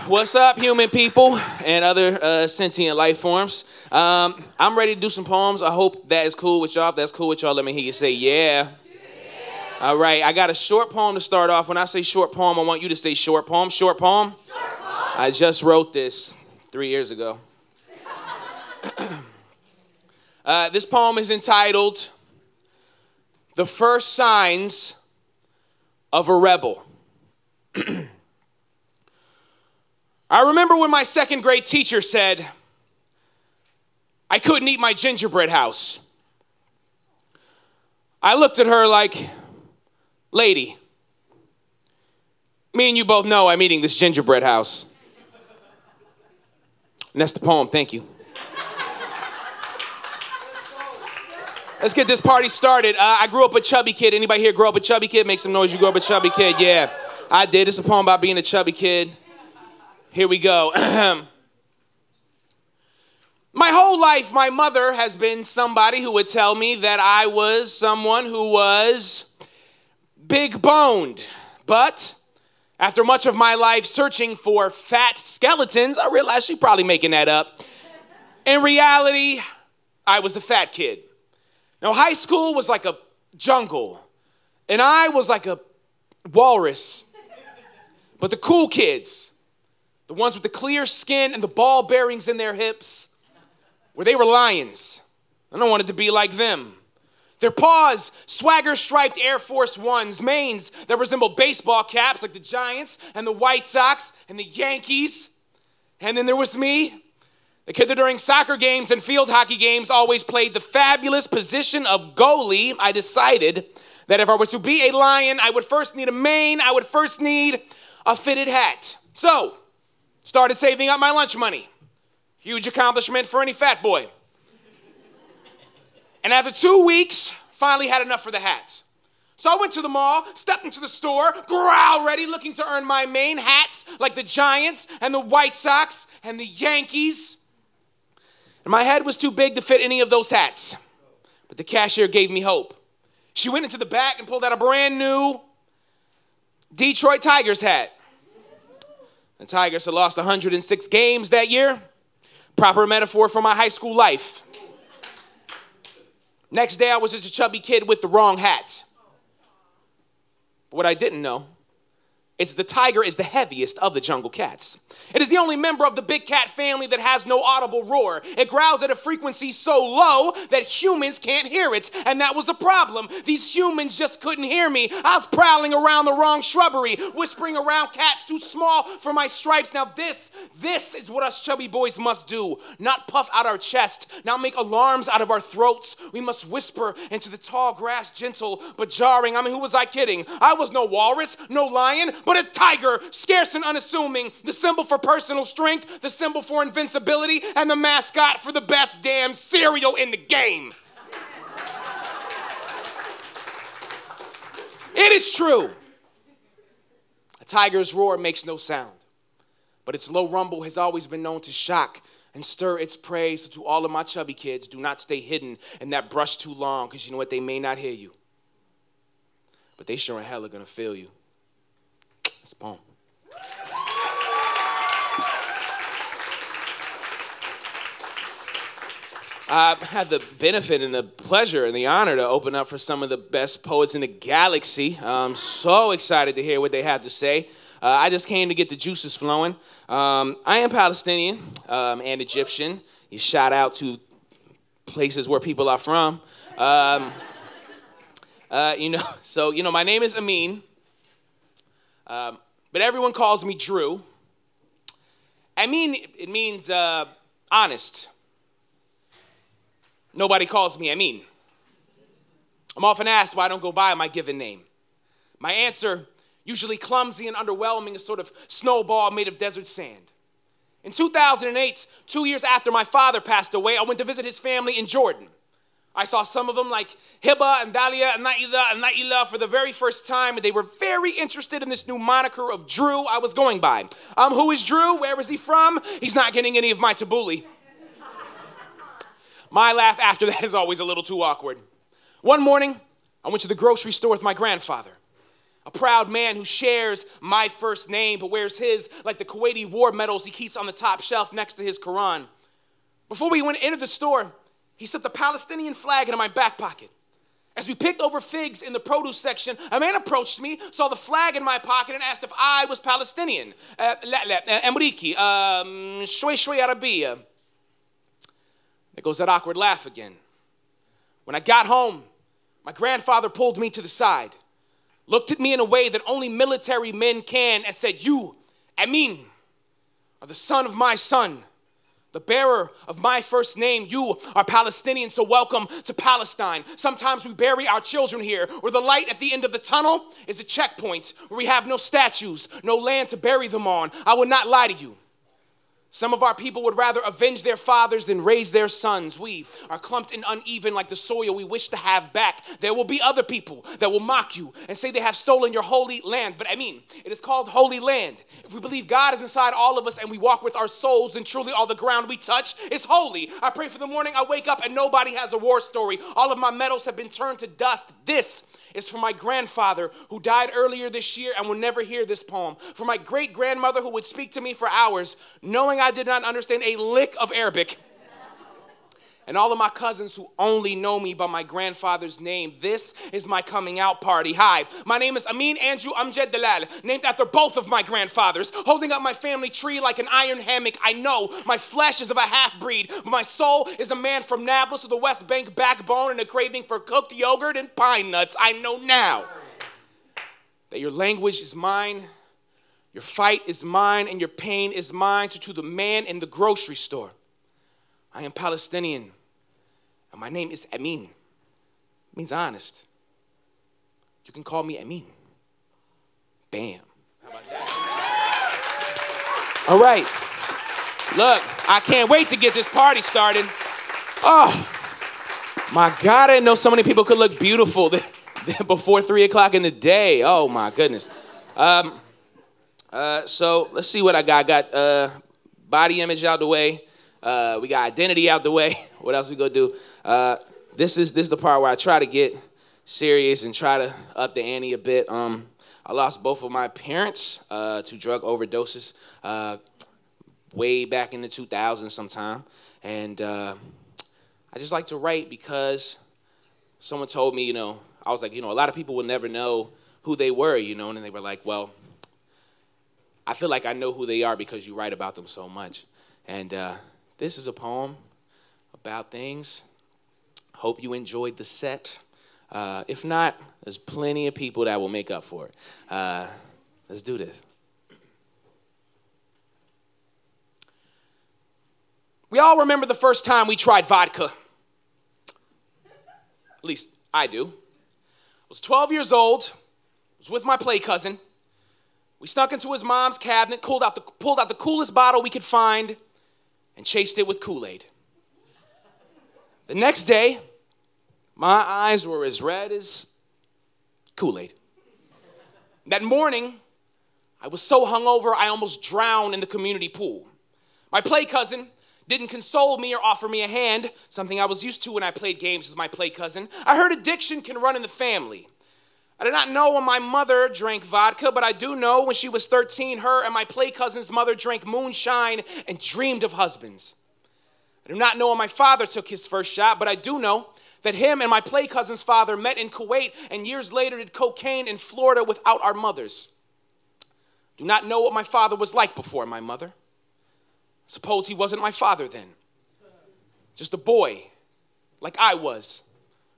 What's up, human people and other sentient life forms? I'm ready to do some poems. I hope that is cool with y'all. If that's cool with y'all, let me hear you say yeah. All right, I got a short poem to start off. When I say short poem, I want you to say short poem. Short poem? Short poem. I just wrote this 3 years ago. This poem is entitled, The First Signs of a Rebel. I remember when my second grade teacher said, I couldn't eat my gingerbread house. I looked at her like, lady, me and you both know I'm eating this gingerbread house. And that's the poem, thank you. Let's get this party started. I grew up a chubby kid. Anybody here grow up a chubby kid? Make some noise, you grew up a chubby kid. Yeah, I did. It's a poem about being a chubby kid. Here we go. My whole life, my mother has been somebody who would tell me that I was someone who was big-boned. But after much of my life searching for fat skeletons, I realized she's probably making that up. In reality, I was a fat kid. Now, high school was like a jungle, and I was like a walrus. But the cool kids, the ones with the clear skin and the ball bearings in their hips, they were lions. I wanted to be like them. Their paws, swagger-striped Air Force Ones, manes that resembled baseball caps like the Giants and the White Sox and the Yankees. And then there was me, the kid that during soccer games and field hockey games always played the fabulous position of goalie. I decided that if I was to be a lion, I would first need a mane, I would first need a fitted hat. So, started saving up my lunch money. Huge accomplishment for any fat boy. And after 2 weeks, finally had enough for the hats. So I went to the mall, stepped into the store, growl ready, looking to earn my main hats like the Giants and the White Sox and the Yankees. And my head was too big to fit any of those hats. But the cashier gave me hope. She went into the back and pulled out a brand new Detroit Tigers hat. The Tigers had lost 106 games that year. Proper metaphor for my high school life. Next day, I was just a chubby kid with the wrong hat. But what I didn't know is the tiger is the heaviest of the jungle cats. It is the only member of the big cat family that has no audible roar. It growls at a frequency so low that humans can't hear it. And that was the problem. These humans just couldn't hear me. I was prowling around the wrong shrubbery, whispering around cats too small for my stripes. Now this is what us chubby boys must do. Not puff out our chest, not make alarms out of our throats. We must whisper into the tall grass, gentle but jarring. I mean, who was I kidding? I was no walrus, no lion, but a tiger, scarce and unassuming, the symbol for personal strength, the symbol for invincibility, and the mascot for the best damn cereal in the game. It is true. A tiger's roar makes no sound, but its low rumble has always been known to shock and stir its prey. So to all of my chubby kids, do not stay hidden in that brush too long, because you know what? They may not hear you, but they sure in hell are going to feel you. That's a poem. I've had the benefit and the pleasure and the honor to open up for some of the best poets in the galaxy. I'm so excited to hear what they have to say. I just came to get the juices flowing. I am Palestinian and Egyptian. You shout out to places where people are from. My name is Amin. But everyone calls me Drew. It means honest. Nobody calls me Amin. I'm often asked why I don't go by my given name. My answer, usually clumsy and underwhelming, is sort of snowball made of desert sand. In 2008, 2 years after my father passed away, I went to visit his family in Jordan. I saw some of them like Hiba and Dalia and Naila for the very first time, and they were very interested in this new moniker of Drew I was going by. Who is Drew? Where is he from? He's not getting any of my tabbouleh. My laugh after that is always a little too awkward. One morning, I went to the grocery store with my grandfather. A proud man who shares my first name but wears his like the Kuwaiti war medals he keeps on the top shelf next to his Quran. Before we went into the store, he slipped a Palestinian flag into my back pocket. As we picked over figs in the produce section, a man approached me, saw the flag in my pocket, and asked if I was Palestinian. Amriki, shway Arabiya. There goes that awkward laugh again. When I got home, my grandfather pulled me to the side, looked at me in a way that only military men can, and said, "You, Amin, are the son of my son, the bearer of my first name. You are Palestinian, so welcome to Palestine. Sometimes we bury our children here, where the light at the end of the tunnel is a checkpoint, where we have no statues, no land to bury them on. I will not lie to you. Some of our people would rather avenge their fathers than raise their sons. We are clumped and uneven like the soil we wish to have back. There will be other people that will mock you and say they have stolen your holy land. But I mean, it is called holy land. If we believe God is inside all of us and we walk with our souls, then truly all the ground we touch is holy. I pray for the morning I wake up and nobody has a war story. All of my medals have been turned to dust. This is for my grandfather who died earlier this year and will never hear this poem. For my great-grandmother who would speak to me for hours, knowing I did not understand a lick of Arabic. And all of my cousins who only know me by my grandfather's name. This is my coming out party. Hi, my name is Amin Andrew Amjad Dalal, named after both of my grandfathers, holding up my family tree like an iron hammock. I know my flesh is of a half-breed, but my soul is a man from Nablus with a West Bank backbone and a craving for cooked yogurt and pine nuts. I know now that your language is mine, your fight is mine, and your pain is mine. So to the man in the grocery store, I am Palestinian. And my name is Amin. It means honest. You can call me Amin. Bam. How about that? All right. Look, I can't wait to get this party started. Oh, my God, I didn't know so many people could look beautiful before 3 o'clock in the day. Oh, my goodness. So let's see what I got. I got body image out the way. We got identity out the way. What else we gonna do? This is the part where I try to get serious and try to up the ante a bit. I lost both of my parents to drug overdoses way back in the 2000s sometime. And I just like to write because someone told me, I was like, a lot of people will never know who they were, and then they were like, well, I feel like I know who they are because you write about them so much. And this is a poem about things. Hope you enjoyed the set. If not, there's plenty of people that will make up for it. Let's do this. We all remember the first time we tried vodka. At least I do. I was 12 years old. I was with my play cousin. We snuck into his mom's cabinet, pulled out the coolest bottle we could find, and chased it with Kool-Aid. The next day, my eyes were as red as Kool-Aid. That morning, I was so hungover I almost drowned in the community pool. My play cousin didn't console me or offer me a hand, something I was used to when I played games with my play cousin. I heard addiction can run in the family. I did not know when my mother drank vodka, but I do know when she was 13, her and my play cousin's mother drank moonshine and dreamed of husbands. I do not know when my father took his first shot, but I do know that him and my play cousin's father met in Kuwait and years later did cocaine in Florida without our mothers. Do not know what my father was like before my mother. Suppose he wasn't my father then. Just a boy, like I was,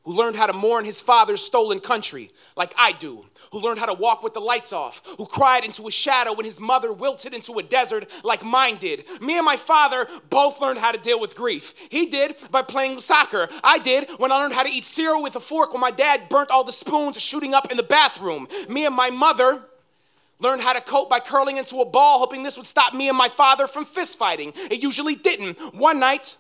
who learned how to mourn his father's stolen country, like I do, who learned how to walk with the lights off, who cried into a shadow when his mother wilted into a desert like mine did. Me and my father both learned how to deal with grief. He did by playing soccer. I did when I learned how to eat cereal with a fork when my dad burnt all the spoons shooting up in the bathroom. Me and my mother learned how to cope by curling into a ball, hoping this would stop me and my father from fist fighting. It usually didn't. One night,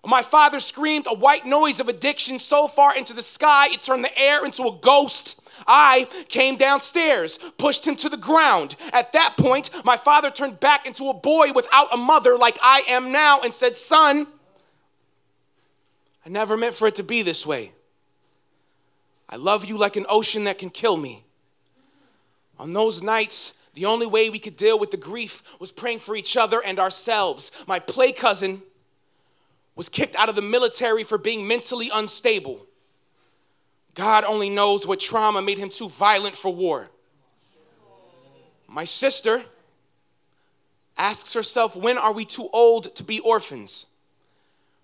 my father screamed a white noise of addiction so far into the sky, it turned the air into a ghost. I came downstairs, pushed him to the ground. At that point, my father turned back into a boy without a mother like I am now and said, "Son, I never meant for it to be this way. I love you like an ocean that can kill me. On those nights, the only way we could deal with the grief was praying for each other and ourselves. My play cousin was kicked out of the military for being mentally unstable. God only knows what trauma made him too violent for war. My sister asks herself, when are we too old to be orphans?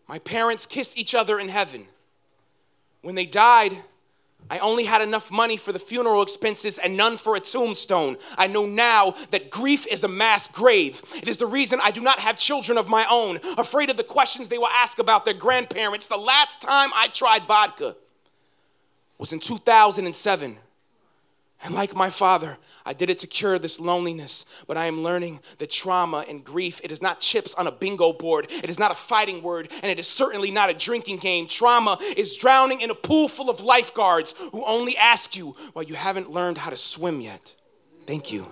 My parents kissed each other in heaven. When they died, I only had enough money for the funeral expenses and none for a tombstone. I know now that grief is a mass grave. It is the reason I do not have children of my own, afraid of the questions they will ask about their grandparents. The last time I tried vodka was in 2007. And like my father, I did it to cure this loneliness. But I am learning that trauma and grief, it is not chips on a bingo board. It is not a fighting word, and it is certainly not a drinking game. Trauma is drowning in a pool full of lifeguards who only ask you while you haven't learned how to swim yet. Thank you.